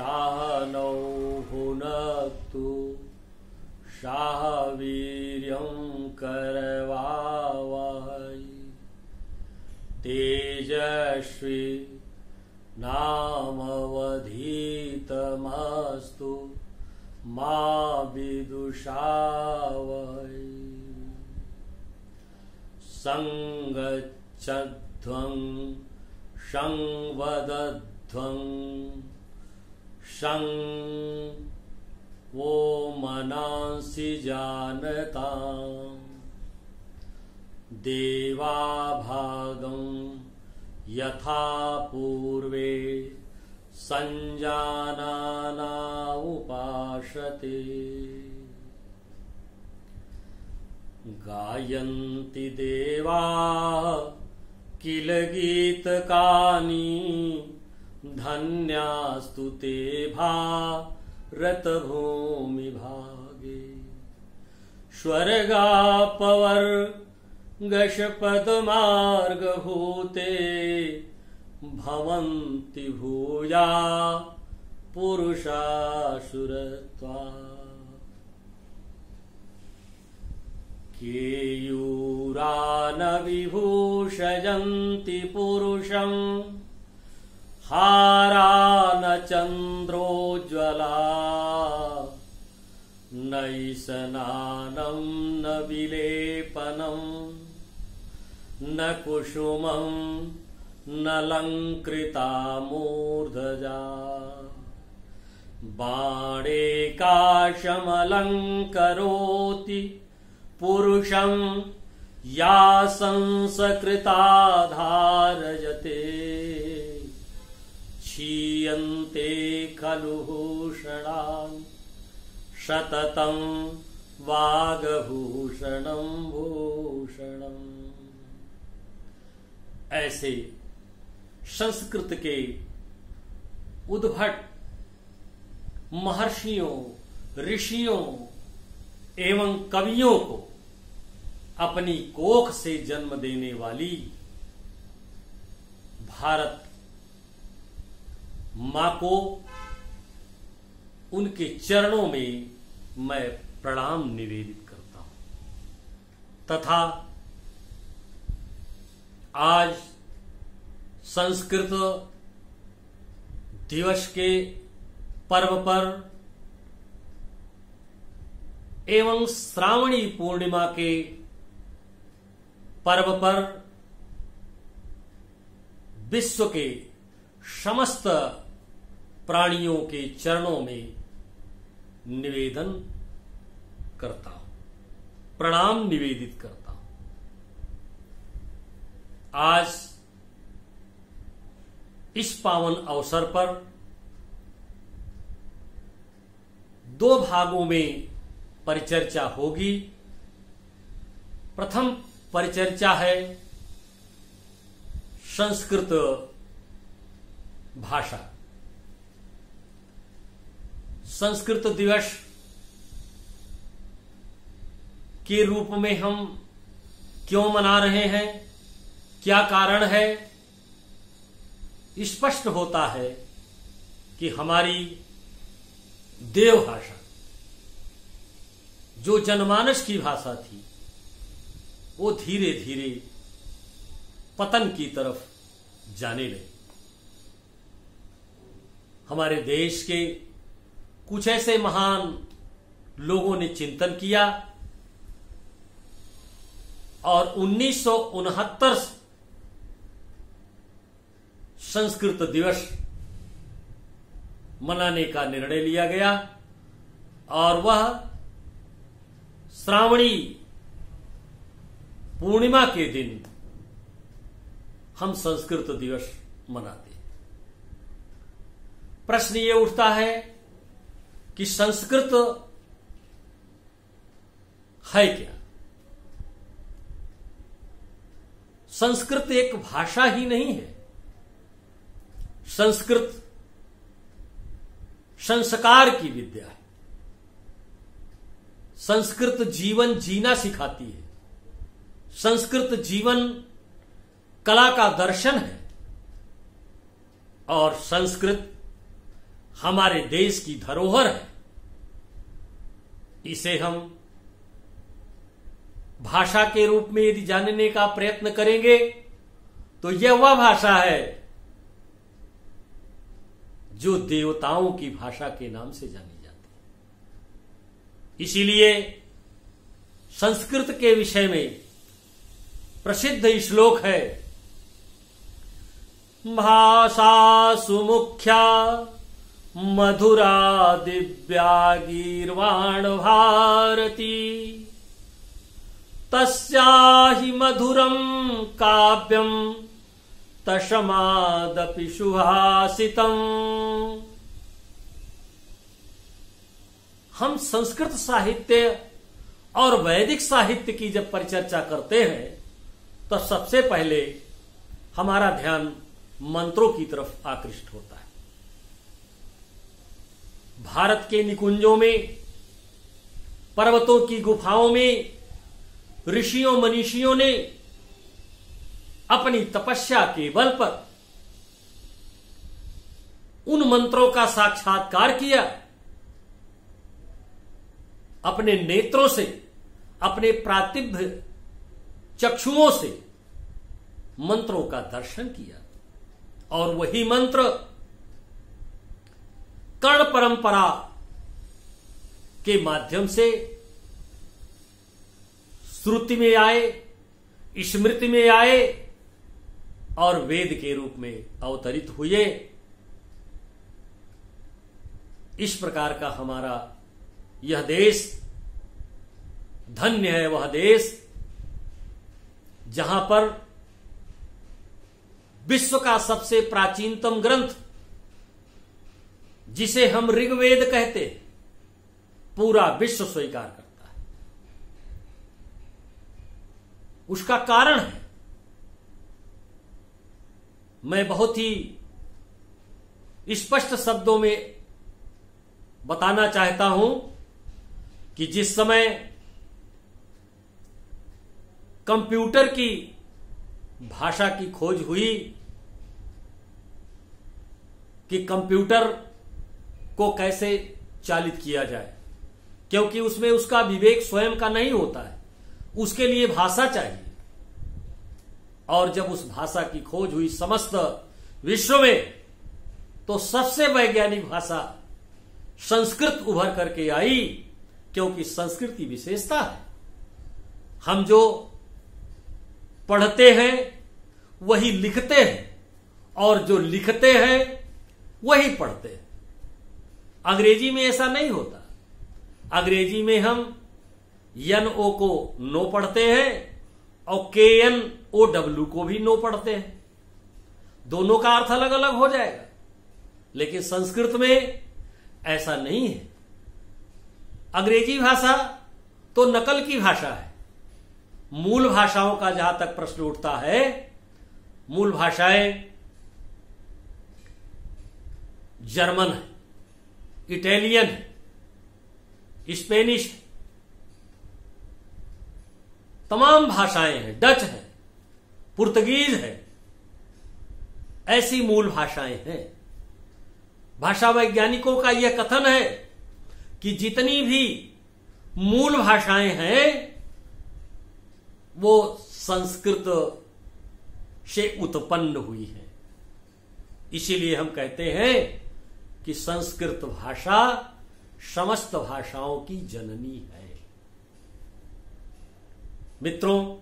शाहनौ भुनक्तु शाहवीर्यं करवावहै तेजस्वी नामवधीतमस्तु मा विदुषावहै संगच्छध्वं संवदध्वं सं वो मनांसि जानताम् देवाभागं यथा पूर्वे संजानाना उपासते गायन्ति देवा किल गीतकानि धन्यास्तु ते भारतभूमि भागे स्वर्गापवर्गशपदमार्गभूते भवन्ति भूया पुरुषासुरत्वा केयूरान विभूषयन्ति पुरुषं हारान चन्द्रोज्ज्वला नैशनानं न विलेपनं न कुसुमं न लङ्कृता मूर्धजा बाणेकाशमलङ्करोति पुरुषं या संसकृता धारयते क्षीयन्ते खलु भूषणानि सततं वागभूषणं भूषणम्। ऐसे संस्कृत के उद्भट महर्षियों, ऋषियों एवं कवियों को अपनी कोख से जन्म देने वाली भारत मां को उनके चरणों में मैं प्रणाम निवेदित करता हूं तथा आज संस्कृत दिवस के पर्व पर एवं श्रावणी पूर्णिमा के पर्व पर विश्व के समस्त प्राणियों के चरणों में निवेदन करता हूं, प्रणाम निवेदित करता हूं। आज इस पावन अवसर पर दो भागों में परिचर्चा होगी। प्रथम परिचर्चा है संस्कृत भाषा। संस्कृत दिवस के रूप में हम क्यों मना रहे हैं, क्या कारण है? स्पष्ट होता है कि हमारी देवभाषा जो जनमानस की भाषा थी वो धीरे धीरे पतन की तरफ जाने लगी। हमारे देश के कुछ ऐसे महान लोगों ने चिंतन किया और 1969 संस्कृत दिवस मनाने का निर्णय लिया गया और वह श्रावणी पूर्णिमा के दिन हम संस्कृत दिवस मनाते हैं। प्रश्न ये उठता है कि संस्कृत है क्या? संस्कृत एक भाषा ही नहीं है। संस्कृत संस्कार की विद्या है। संस्कृत जीवन जीना सिखाती है। संस्कृत जीवन कला का दर्शन है और संस्कृत हमारे देश की धरोहर है। इसे हम भाषा के रूप में यदि जानने का प्रयत्न करेंगे तो यह वह भाषा है जो देवताओं की भाषा के नाम से जानी जाती है। इसीलिए संस्कृत के विषय में प्रसिद्ध श्लोक है, भाषा सुमुख्या मधुरा दिव्या गीर्वाण भारती तस्याहि मधुरम काव्यम तशमादपि सुहासितम। हम संस्कृत साहित्य और वैदिक साहित्य की जब परिचर्चा करते हैं तो सबसे पहले हमारा ध्यान मंत्रों की तरफ आकृष्ट होता है। भारत के निकुंजों में, पर्वतों की गुफाओं में ऋषियों मनीषियों ने अपनी तपस्या के बल पर उन मंत्रों का साक्षात्कार किया। अपने नेत्रों से, अपने प्रातिभ चक्षुओं से मंत्रों का दर्शन किया और वही मंत्र कर्ण परंपरा के माध्यम से श्रुति में आए, स्मृति में आए और वेद के रूप में अवतरित हुए। इस प्रकार का हमारा यह देश धन्य है, वह देश जहां पर विश्व का सबसे प्राचीनतम ग्रंथ, जिसे हम ऋग्वेद कहते हैं, पूरा विश्व स्वीकार करता है। उसका कारण है, मैं बहुत ही स्पष्ट शब्दों में बताना चाहता हूं कि जिस समय कंप्यूटर की भाषा की खोज हुई कि कंप्यूटर को कैसे चालित किया जाए, क्योंकि उसमें उसका विवेक स्वयं का नहीं होता है, उसके लिए भाषा चाहिए। और जब उस भाषा की खोज हुई समस्त विश्व में, तो सबसे वैज्ञानिक भाषा संस्कृत उभर करके आई, क्योंकि संस्कृत की विशेषता है, हम जो पढ़ते हैं वही लिखते हैं और जो लिखते हैं वही पढ़ते हैं। अंग्रेजी में ऐसा नहीं होता। अंग्रेजी में हम एन ओ को नो पढ़ते हैं और के एन ओ डब्ल्यू को भी नो पढ़ते हैं। दोनों का अर्थ अलग अलग हो जाएगा, लेकिन संस्कृत में ऐसा नहीं है। अंग्रेजी भाषा तो नकल की भाषा है। मूल भाषाओं का जहां तक प्रश्न उठता है, मूल भाषाएं जर्मन है, इटालियन है, स्पेनिश है, तमाम भाषाएं हैं, डच है, पुर्तगीज है, ऐसी मूल भाषाएं हैं। भाषा वैज्ञानिकों का यह कथन है कि जितनी भी मूल भाषाएं हैं वो संस्कृत से उत्पन्न हुई है। इसीलिए हम कहते हैं कि संस्कृत भाषा समस्त भाषाओं की जननी है। मित्रों,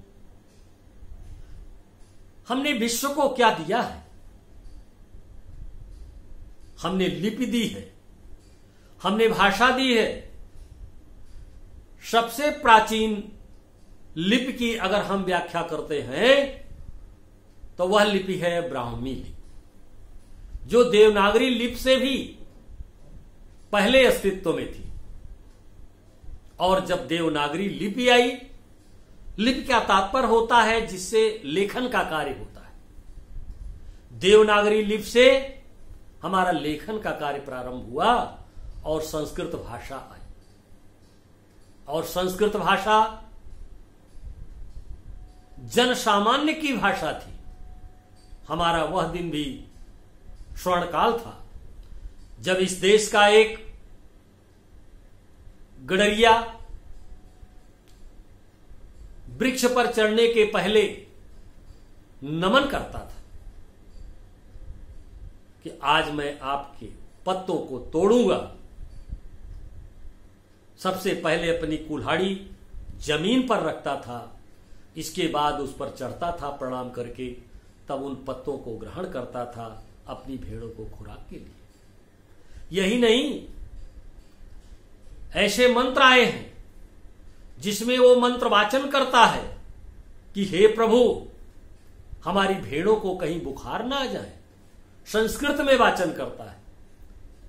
हमने विश्व को क्या दिया है? हमने लिपि दी है, हमने भाषा दी है। सबसे प्राचीन लिपि की अगर हम व्याख्या करते हैं तो वह लिपि है ब्राह्मी लिपि, जो देवनागरी लिपि से भी पहले अस्तित्व में थी। और जब देवनागरी लिपि आई, लिपि का तात्पर्य होता है जिससे लेखन का कार्य होता है। देवनागरी लिपि से हमारा लेखन का कार्य प्रारंभ हुआ और संस्कृत भाषा आई। और संस्कृत भाषा जन सामान्य की भाषा थी। हमारा वह दिन भी स्वर्णकाल था जब इस देश का एक गडरिया वृक्ष पर चढ़ने के पहले नमन करता था कि आज मैं आपके पत्तों को तोड़ूंगा, सबसे पहले अपनी कुल्हाड़ी जमीन पर रखता था, इसके बाद उस पर चढ़ता था प्रणाम करके, तब उन पत्तों को ग्रहण करता था अपनी भेड़ों को खुराक के लिए। यही नहीं, ऐसे मंत्र आए हैं जिसमें वो मंत्र वाचन करता है कि हे प्रभु, हमारी भेड़ों को कहीं बुखार ना आ जाए। संस्कृत में वाचन करता है।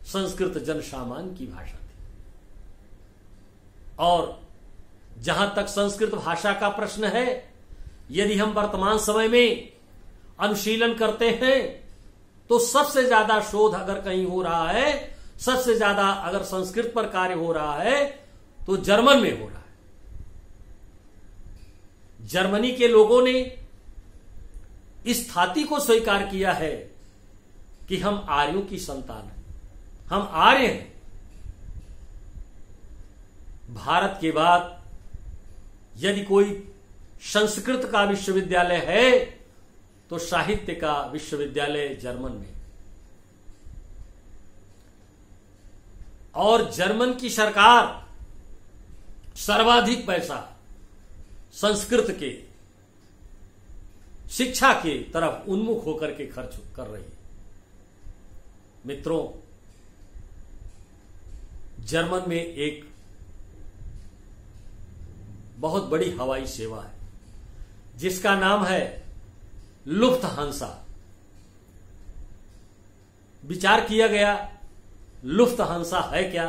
संस्कृत जन सामान्य की भाषा थी, और जहां तक संस्कृत भाषा का प्रश्न है, यदि हम वर्तमान समय में अनुशीलन करते हैं तो सबसे ज्यादा शोध अगर कहीं हो रहा है, सबसे ज्यादा अगर संस्कृत पर कार्य हो रहा है तो जर्मन में हो रहा है। जर्मनी के लोगों ने इस थाती को स्वीकार किया है कि हम आर्यों की संतान हैं, हम आर्य हैं। भारत के बाद यदि कोई संस्कृत का विश्वविद्यालय है तो साहित्य का विश्वविद्यालय जर्मन में, और जर्मन की सरकार सर्वाधिक पैसा संस्कृत के शिक्षा के तरफ उन्मुख होकर के खर्च कर रही है। मित्रों, जर्मन में एक बहुत बड़ी हवाई सेवा है जिसका नाम है लुफ्थहांसा। विचार किया गया लुफ्थहांसा है क्या,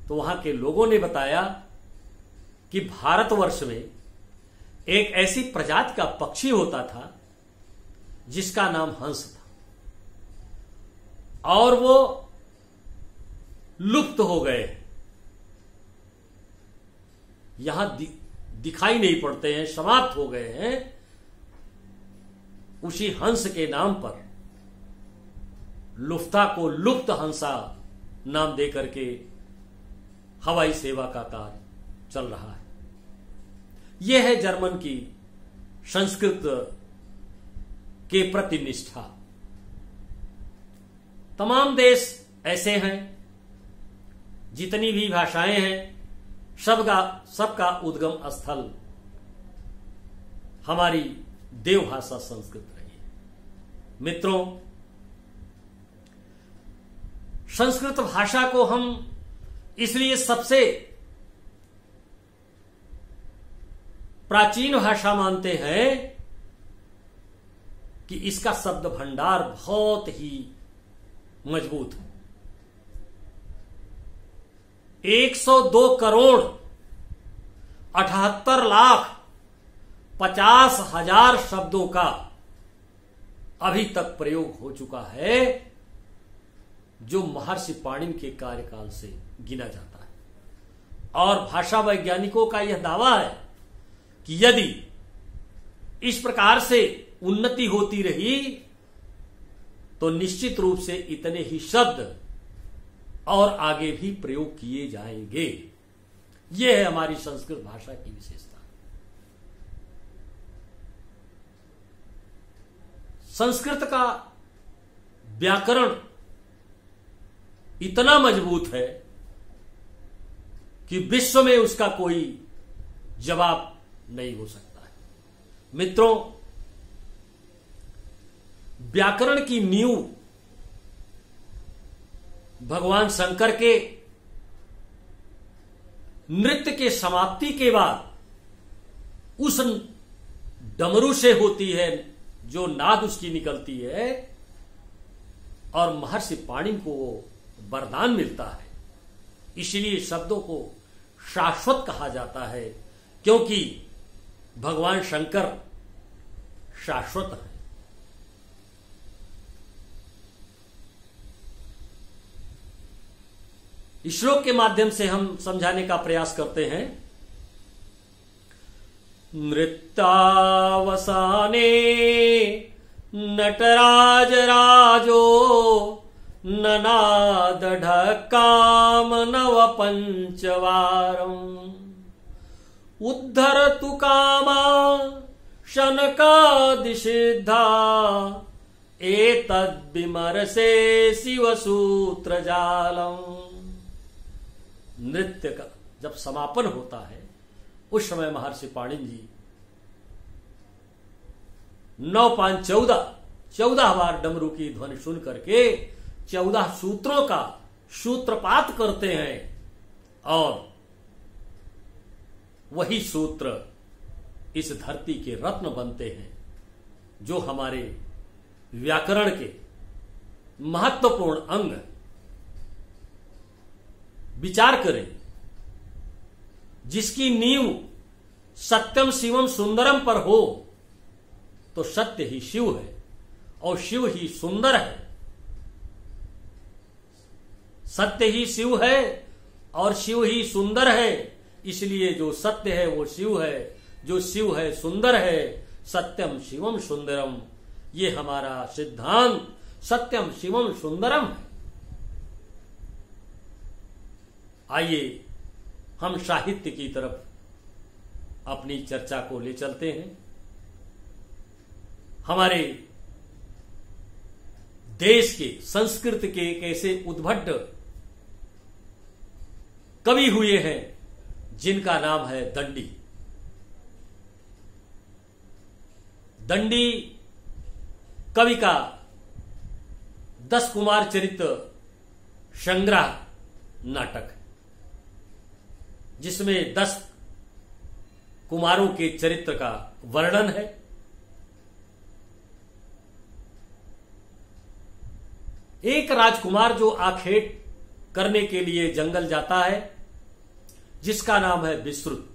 तो वहां के लोगों ने बताया कि भारतवर्ष में एक ऐसी प्रजाति का पक्षी होता था जिसका नाम हंस था, और वो लुप्त हो गए, यहां दिखाई नहीं पड़ते हैं, समाप्त हो गए हैं। उसी हंस के नाम पर लुफ्ता को लुप्त हंसा नाम देकर के हवाई सेवा का कार्य चल रहा है। यह है जर्मन की संस्कृत के प्रति निष्ठा। तमाम देश ऐसे हैं, जितनी भी भाषाएं हैं, सबका उद्गम स्थल हमारी देवभाषा संस्कृत रही है। मित्रों, संस्कृत भाषा को हम इसलिए सबसे प्राचीन भाषा मानते हैं कि इसका शब्द भंडार बहुत ही मजबूत है। 102 करोड़ 78 लाख 50,000 शब्दों का अभी तक प्रयोग हो चुका है, जो महर्षि पाणिनि के कार्यकाल से गिना जाता है। और भाषा वैज्ञानिकों का यह दावा है कि यदि इस प्रकार से उन्नति होती रही तो निश्चित रूप से इतने ही शब्द और आगे भी प्रयोग किए जाएंगे। यह है हमारी संस्कृत भाषा की विशेषता। संस्कृत का व्याकरण इतना मजबूत है कि विश्व में उसका कोई जवाब नहीं हो सकता है। मित्रों, व्याकरण की नींव भगवान शंकर के नृत्य के समाप्ति के बाद उस डमरू से होती है, जो नाद उसकी निकलती है, और महर्षि पाणिनि को वो वरदान मिलता है। इसलिए शब्दों को शाश्वत कहा जाता है, क्योंकि भगवान शंकर शाश्वत है। इस श्लोक के माध्यम से हम समझाने का प्रयास करते हैं। नृत्यावसाने नटराज राजो ननाद ढक्काम नव पंचवारम उद्धर तु कामा शनकादिसिद्धा एतद्विमर्शे शिवसूत्र जालम। नृत्य का जब समापन होता है उस समय महर्षि पाणिनि जी 9 5 14 बार डमरू की ध्वनि सुन करके 14 सूत्रों का सूत्रपात करते हैं और वही सूत्र इस धरती के रत्न बनते हैं जो हमारे व्याकरण के महत्वपूर्ण अंग। विचार करें, जिसकी नींव सत्यम शिवम सुंदरम पर हो तो सत्य ही शिव है और शिव ही सुंदर है। सत्य ही शिव है और शिव ही सुंदर है, इसलिए जो सत्य है वो शिव है, जो शिव है सुंदर है। सत्यम शिवम सुंदरम, ये हमारा सिद्धांत सत्यम शिवम सुंदरम है। आइए हम साहित्य की तरफ अपनी चर्चा को ले चलते हैं। हमारे देश के संस्कृत के एक ऐसे उद्भट कवि हुए हैं जिनका नाम है दंडी। दंडी कवि का 10 कुमार चरित्र संग्रह नाटक है, जिसमें 10 कुमारों के चरित्र का वर्णन है। एक राजकुमार जो आखेट करने के लिए जंगल जाता है, जिसका नाम है विस्तृत।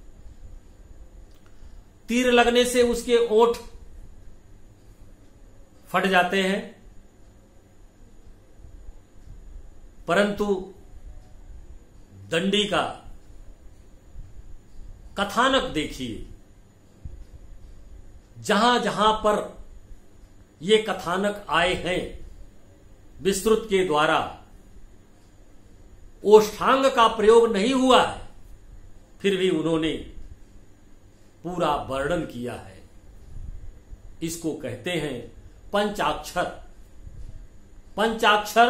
तीर लगने से उसके ओंठ फट जाते हैं, परंतु दंडी का कथानक देखिए। जहां जहां पर ये कथानक आए हैं विस्तृत के द्वारा, ओष्ठांग का प्रयोग नहीं हुआ है, फिर भी उन्होंने पूरा वर्णन किया है। इसको कहते हैं पंचाक्षर। पंचाक्षर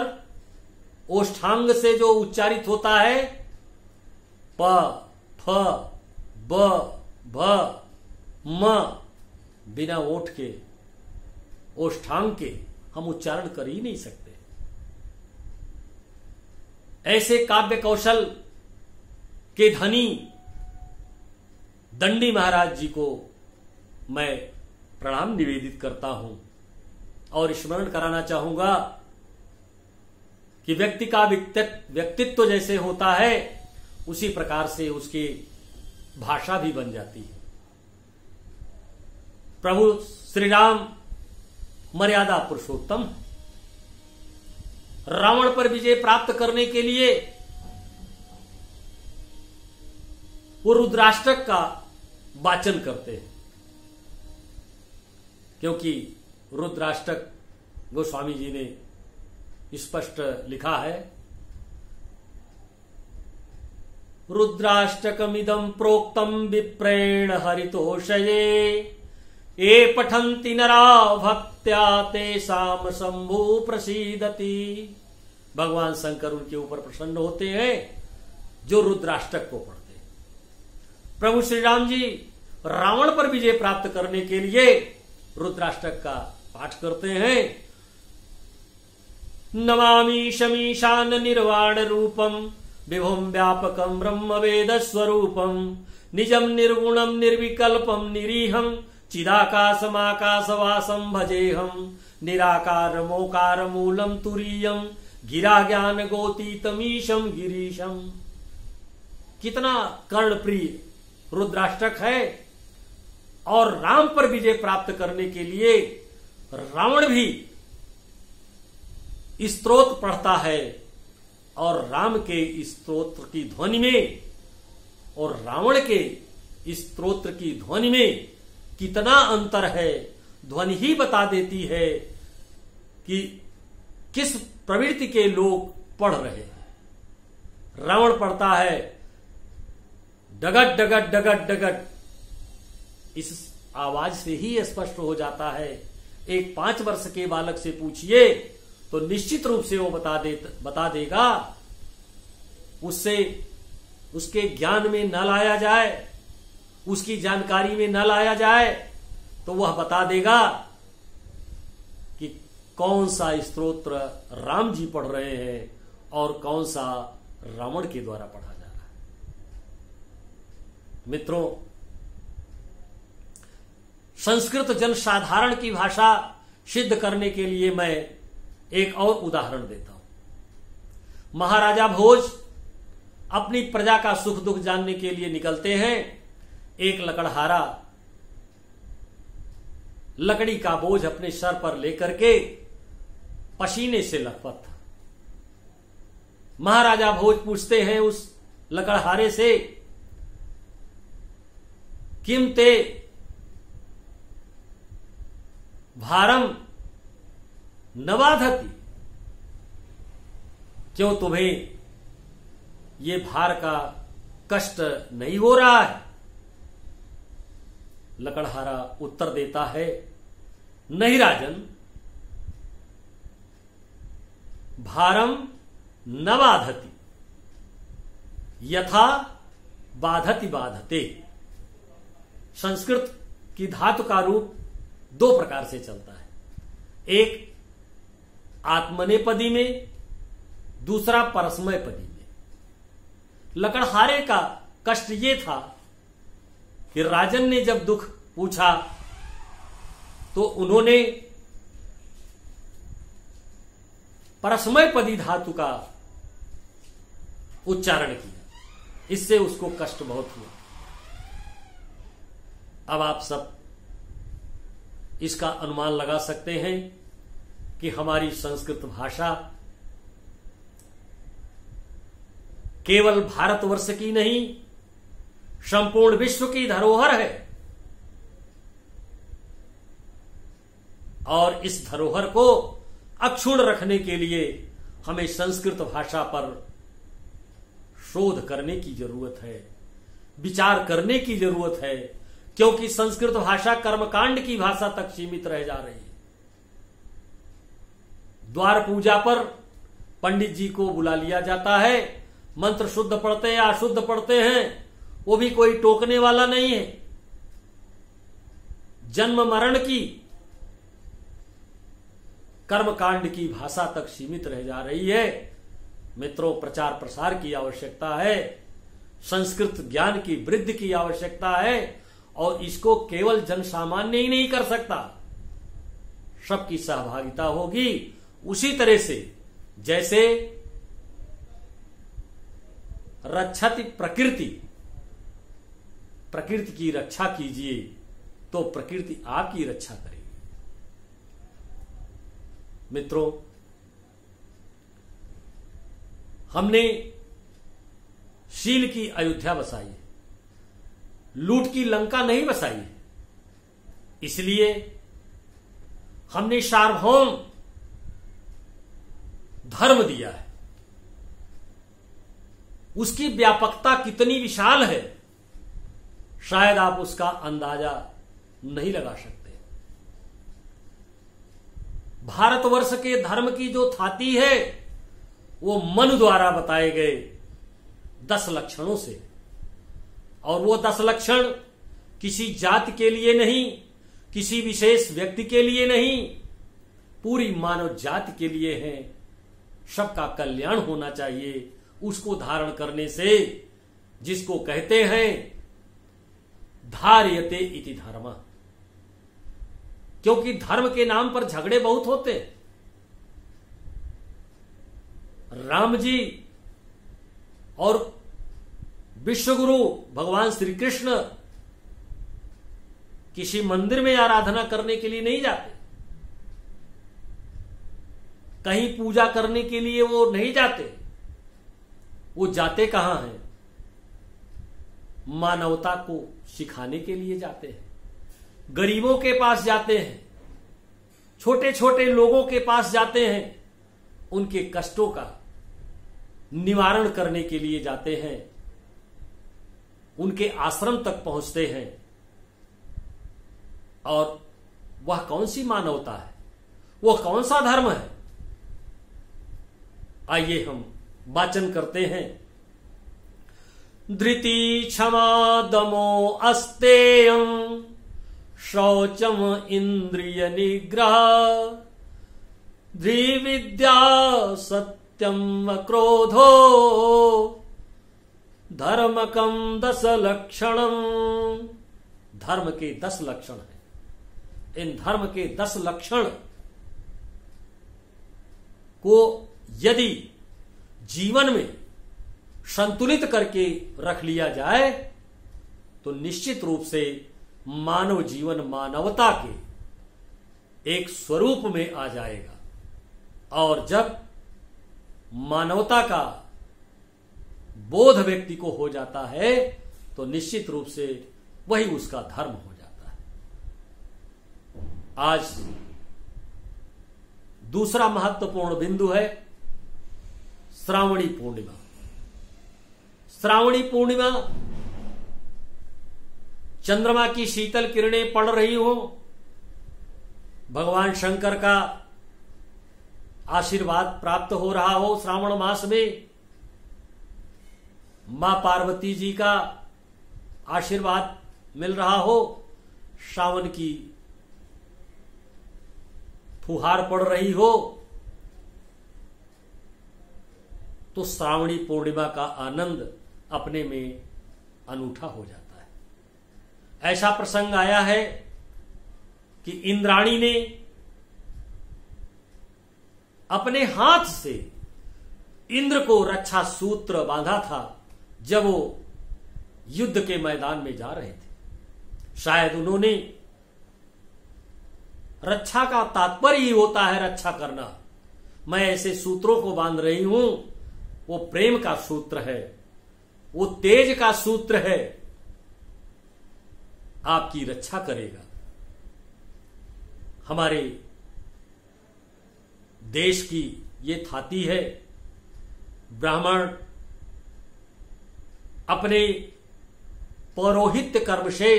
ओष्ठांग से जो उच्चारित होता है, प फ ब भ म, बिना ओठ के ओष्ठांग के हम उच्चारण कर ही नहीं सकते। ऐसे काव्य कौशल के धनी दंडी महाराज जी को मैं प्रणाम निवेदित करता हूं और स्मरण कराना चाहूंगा कि व्यक्ति का व्यक्तित्व जैसे होता है उसी प्रकार से उसकी भाषा भी बन जाती है। प्रभु श्री राम मर्यादा पुरुषोत्तम, रावण पर विजय प्राप्त करने के लिए वो रुद्राष्टक का वाचन करते हैं, क्योंकि रुद्राष्टक गोस्वामी जी ने स्पष्ट लिखा है, रुद्राष्टकमिदं प्रोक्तम विप्रेण हरितोषये ये पठन्ति नरा भक्त्या तेषाम शंभु प्रसीदति। भगवान शंकर उनके ऊपर प्रसन्न होते हैं जो रुद्राष्टक को पढ़ते हैं। प्रभु श्री राम जी रावण पर विजय प्राप्त करने के लिए रुद्राष्टक का पाठ करते हैं। नमामि शमीशान निर्वाण रूपम विभुम व्यापकम ब्रह्म वेद स्वरूपम निजम निर्गुणम निर्विकल्पम निरीहम चिदाकाशमाकाशवासम भजेहम निराकार मोकार मूलम तुरीयम गिरा ज्ञान गोतीतमीशम गिरीशम। कितना कर्णप्रिय रुद्राष्टक है। और राम पर विजय प्राप्त करने के लिए रावण भी स्तोत्र पढ़ता है और राम के स्तोत्र की ध्वनि में और रावण के स्तोत्र की ध्वनि में कितना अंतर है, ध्वनि ही बता देती है कि किस प्रवृत्ति के लोग पढ़ रहे हैं। रावण पढ़ता है डगट डगट डगट डगट। इस आवाज से ही स्पष्ट हो जाता है। एक 5 वर्ष के बालक से पूछिए तो निश्चित रूप से वो बता देगा। उससे उसके ज्ञान में न लाया जाए, उसकी जानकारी में न लाया जाए तो वह बता देगा कि कौन सा स्तोत्र राम जी पढ़ रहे हैं और कौन सा रावण के द्वारा पढ़ा जा रहा है। मित्रों, संस्कृत जनसाधारण की भाषा सिद्ध करने के लिए मैं एक और उदाहरण देता हूं। महाराजा भोज अपनी प्रजा का सुख दुख जानने के लिए निकलते हैं। एक लकड़हारा लकड़ी का बोझ अपने सर पर लेकर के पसीने से लथपथ था। महाराजा भोज पूछते हैं उस लकड़हारे से, किम ते भारम न बाधति, क्यों तुम्हें ये भार का कष्ट नहीं हो रहा है? लकड़हारा उत्तर देता है, नहीं राजन, भारम न बाधति यथा बाधति बाधते। संस्कृत की धातु का रूप 2 प्रकार से चलता है, एक आत्मनेपदी में, दूसरा परस्मयपदी में। लकड़हारे का कष्ट ये था कि राजन ने जब दुख पूछा तो उन्होंने परस्मयपदी धातु का उच्चारण किया, इससे उसको कष्ट बहुत हुआ। अब आप सब इसका अनुमान लगा सकते हैं कि हमारी संस्कृत भाषा केवल भारतवर्ष की नहीं, संपूर्ण विश्व की धरोहर है। और इस धरोहर को अक्षुण्ण रखने के लिए हमें संस्कृत भाषा पर शोध करने की जरूरत है, विचार करने की जरूरत है, क्योंकि संस्कृत भाषा कर्मकांड की भाषा तक सीमित रह जा रही है। द्वार पूजा पर पंडित जी को बुला लिया जाता है, मंत्र शुद्ध पढ़ते या अशुद्ध पढ़ते हैं, वो भी कोई टोकने वाला नहीं है। जन्म मरण की कर्मकांड की भाषा तक सीमित रह जा रही है। मित्रों, प्रचार प्रसार की आवश्यकता है, संस्कृत ज्ञान की वृद्धि की आवश्यकता है, और इसको केवल जन सामान्य ही नहीं कर सकता, सबकी सहभागिता होगी। उसी तरह से जैसे रक्षति प्रकृति, प्रकृति की रक्षा कीजिए तो प्रकृति आपकी रक्षा करेगी। मित्रों, हमने शील की अयोध्या बसाई है, लूट की लंका नहीं बसाई है। इसलिए हमने सार्वभौम धर्म दिया है। उसकी व्यापकता कितनी विशाल है, शायद आप उसका अंदाजा नहीं लगा सकते। भारतवर्ष के धर्म की जो थाती है वो मन द्वारा बताए गए 10 लक्षणों से, और वो 10 लक्षण किसी जाति के लिए नहीं, किसी विशेष व्यक्ति के लिए नहीं, पूरी मानव जाति के लिए हैं। सबका कल्याण होना चाहिए। उसको धारण करने से, जिसको कहते हैं धार्यते इति धर्म, क्योंकि धर्म के नाम पर झगड़े बहुत होते। राम जी और विश्वगुरु भगवान श्री कृष्ण किसी मंदिर में आराधना करने के लिए नहीं जाते, कहीं पूजा करने के लिए वो नहीं जाते। वो जाते कहां हैं? मानवता को सिखाने के लिए जाते हैं, गरीबों के पास जाते हैं, छोटे छोटे लोगों के पास जाते हैं, उनके कष्टों का निवारण करने के लिए जाते हैं, उनके आश्रम तक पहुंचते हैं। और वह कौन सी मानवता है, वह कौन सा धर्म है? आइए हम वाचन करते हैं। धृति क्षमा दमो अस्तेयं शौचम इंद्रिय निग्रह धृविद्या सत्यम क्रोधो धर्मकम 10 लक्षणम। धर्म के 10 लक्षण हैं। इन धर्म के 10 लक्षण को यदि जीवन में संतुलित करके रख लिया जाए तो निश्चित रूप से मानव जीवन मानवता के एक स्वरूप में आ जाएगा। और जब मानवता का बोध व्यक्ति को हो जाता है तो निश्चित रूप से वही उसका धर्म हो जाता है। आज दूसरा महत्वपूर्ण बिंदु है श्रावणी पूर्णिमा। श्रावणी पूर्णिमा चंद्रमा की शीतल किरणें पड़ रही हो, भगवान शंकर का आशीर्वाद प्राप्त हो रहा हो, श्रावण मास में मां पार्वती जी का आशीर्वाद मिल रहा हो, सावन की फुहार पड़ रही हो, तो श्रावणी पूर्णिमा का आनंद अपने में अनूठा हो जाता है। ऐसा प्रसंग आया है कि इंद्राणी ने अपने हाथ से इंद्र को रक्षा सूत्र बांधा था जब वो युद्ध के मैदान में जा रहे थे। शायद उन्होंने, रक्षा का तात्पर्य ही होता है रक्षा करना। मैं ऐसे सूत्रों को बांध रही हूं, वो प्रेम का सूत्र है, वो तेज का सूत्र है, आपकी रक्षा करेगा। हमारे देश की ये थाती है, ब्राह्मण अपने पौरोहित्य कर्म से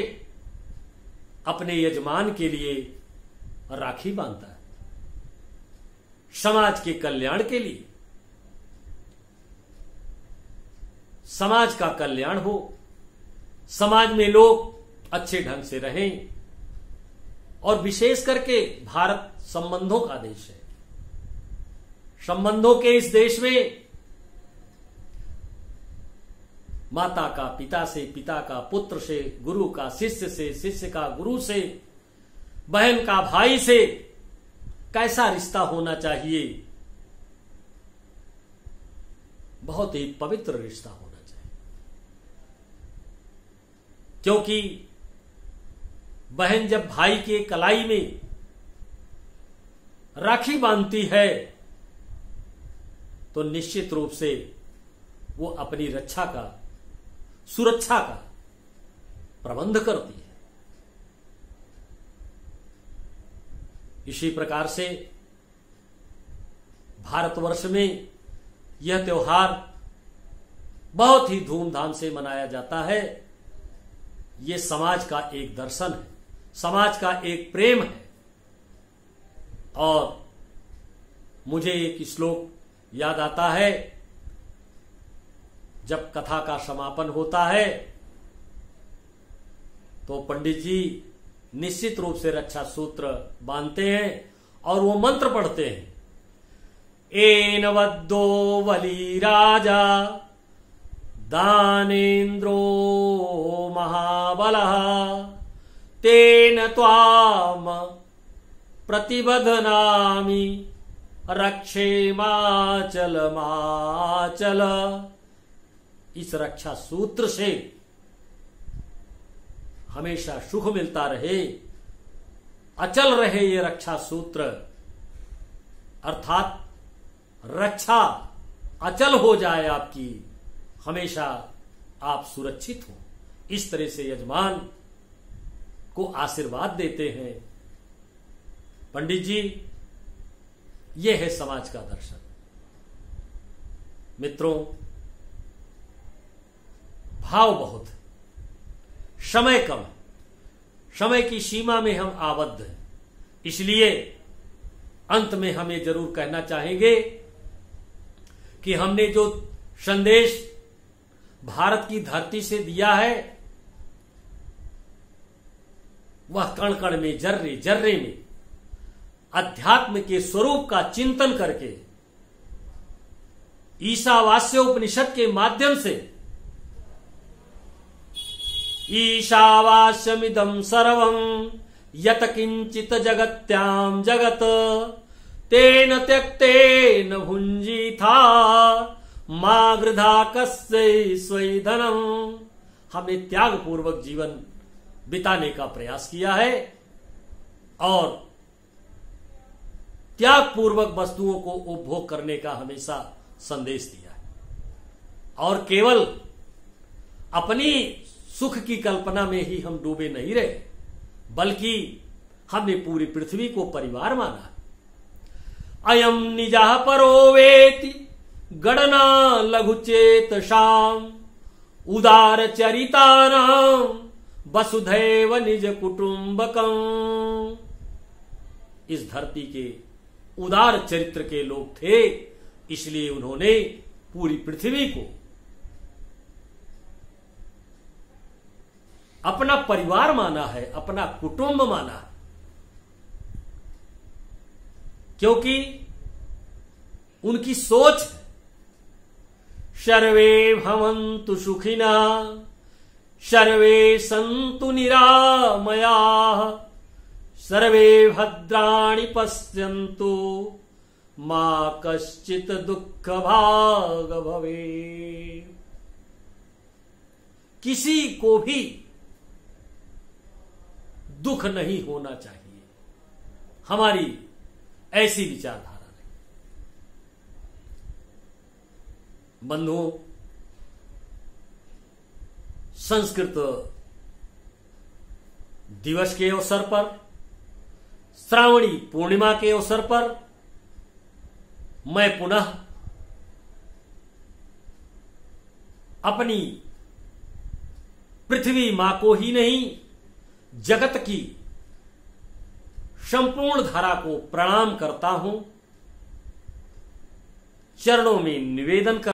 अपने यजमान के लिए राखी बांधता है, समाज के कल्याण के लिए। समाज का कल्याण हो, समाज में लोग अच्छे ढंग से रहें। और विशेष करके भारत संबंधों का देश है। संबंधों के इस देश में माता का पिता से, पिता का पुत्र से, गुरु का शिष्य से, शिष्य का गुरु से, बहन का भाई से कैसा रिश्ता होना चाहिए? बहुत ही पवित्र रिश्ता होना चाहिए। क्योंकि बहन जब भाई के कलाई में राखी बांधती है तो निश्चित रूप से वो अपनी रक्षा का, सुरक्षा का प्रबंध करती है। इसी प्रकार से भारतवर्ष में यह त्योहार बहुत ही धूमधाम से मनाया जाता है। ये समाज का एक दर्शन है, समाज का एक प्रेम है। और मुझे एक श्लोक याद आता है, जब कथा का समापन होता है तो पंडित जी निश्चित रूप से रक्षा सूत्र बांधते हैं और वो मंत्र पढ़ते हैं। एन वद्दो वली राजा दानेन्द्रो महाबलः तेन त्वाम प्रतिबध्नामि रक्षेमाचल माचल। इस रक्षा सूत्र से हमेशा सुख मिलता रहे, अचल रहे ये रक्षा सूत्र, अर्थात रक्षा अचल हो जाए आपकी, हमेशा आप सुरक्षित हो। इस तरह से यजमान को आशीर्वाद देते हैं पंडित जी। ये है समाज का दर्शन। मित्रों, भाव बहुत है, समय कम है, समय की सीमा में हम आबद्ध हैं। इसलिए अंत में हम ये जरूर कहना चाहेंगे कि हमने जो संदेश भारत की धरती से दिया है वह कण कण में, जर्रे जर्रे में अध्यात्म के स्वरूप का चिंतन करके ईशावास्योपनिषद के माध्यम से ईशावास्यमिदं सर्वं यत किंचित जगत्याम जगत तेन त्यक्तेन भुंजीथा मा गृधा कस्य स्वै धनम। हमने त्याग पूर्वक जीवन बिताने का प्रयास किया है और त्याग पूर्वक वस्तुओं को उपभोग करने का हमेशा संदेश दिया है और केवल अपनी सुख की कल्पना में ही हम डूबे नहीं रहे, बल्कि हमने पूरी पृथ्वी को परिवार माना। अयम निजाह परो वेति गणना लघुचेत शाम उदार चरितानाम वसुधैव निज कुटुंबकम। इस धरती के उदार चरित्र के लोग थे, इसलिए उन्होंने पूरी पृथ्वी को अपना परिवार माना है, अपना कुटुंब माना है, क्योंकि उनकी सोच है सर्वे भवन्तु सुखिनः सर्वे सन्तु निरामयाः सर्वे भद्राणि पश्यन्तु मा कश्चित् दुःख भाग भवेत्। किसी को भी दुख नहीं होना चाहिए, हमारी ऐसी विचारधारा नहीं। बंधुओं, संस्कृत दिवस के अवसर पर, श्रावणी पूर्णिमा के अवसर पर मैं पुनः अपनी पृथ्वी मां को ही नहीं, जगत की संपूर्ण धारा को प्रणाम करता हूं, चरणों में निवेदन कर